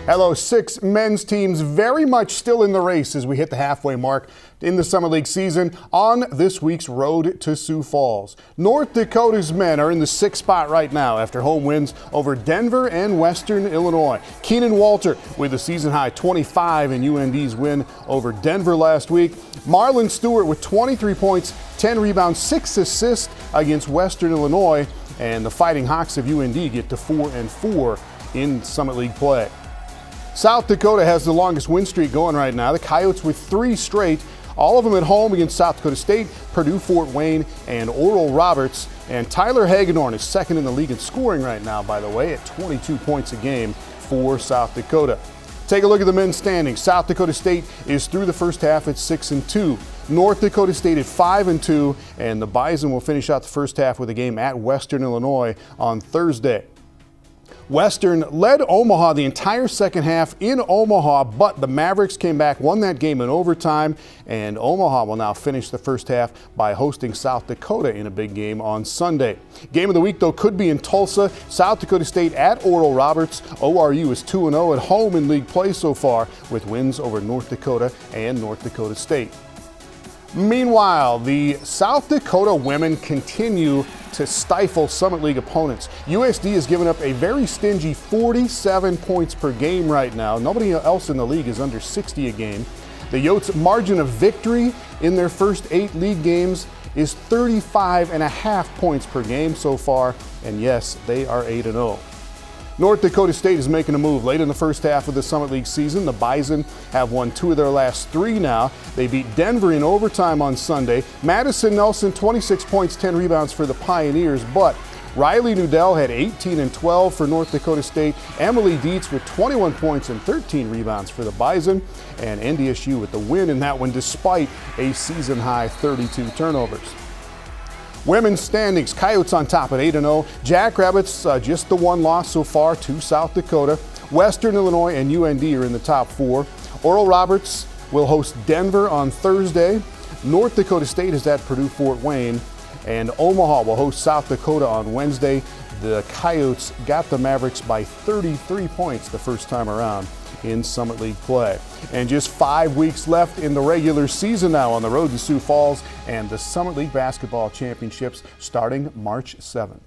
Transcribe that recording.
Hello, 6 men's teams very much still in the race as we hit the halfway mark in the Summer League season on this week's road to Sioux Falls. North Dakota's men are in the 6th spot right now after home wins over Denver and Western Illinois. Keenan Walter with a season-high 25 in UND's win over Denver last week. Marlon Stewart with 23 points, 10 rebounds, 6 assists against Western Illinois. And the Fighting Hawks of UND get to 4-4 in Summit League play. South Dakota has the longest win streak going right now. The Coyotes with 3 straight, all of them at home against South Dakota State, Purdue-Fort Wayne, and Oral Roberts. And Tyler Hagedorn is second in the league in scoring right now, by the way, at 22 points a game for South Dakota. Take a look at the men's standings. South Dakota State is through the first half at 6-2. North Dakota State at 5-2, and the Bison will finish out the first half with a game at Western Illinois on Thursday. Western led Omaha the entire second half in Omaha, but the Mavericks came back, won that game in overtime, and Omaha will now finish the first half by hosting South Dakota in a big game on Sunday. Game of the week, though, could be in Tulsa. South Dakota State at Oral Roberts. ORU is 2-0 at home in league play so far with wins over North Dakota and North Dakota State. Meanwhile, the South Dakota women continue to stifle Summit League opponents. USD has given up a very stingy 47 points per game right now. Nobody else in the league is under 60 a game. The Yotes' margin of victory in their first 8 league games is 35.5 points per game so far, and yes, they are 8-0. North Dakota State is making a move. Late in the first half of the Summit League season, the Bison have won 2 of their last 3 now. They beat Denver in overtime on Sunday. Madison Nelson, 26 points, 10 rebounds for the Pioneers, but Riley Nudell had 18 and 12 for North Dakota State. Emily Dietz with 21 points and 13 rebounds for the Bison, and NDSU with the win in that one despite a season-high 32 turnovers. Women's standings, Coyotes on top at 8-0. Jackrabbits just the 1 loss so far to South Dakota. Western Illinois and UND are in the top 4. Oral Roberts will host Denver on Thursday. North Dakota State is at Purdue-Fort Wayne. And Omaha will host South Dakota on Wednesday. The Coyotes got the Mavericks by 33 points the first time around in Summit League play. And just 5 weeks left in the regular season now on the road to Sioux Falls and the Summit League Basketball Championships starting March 7th.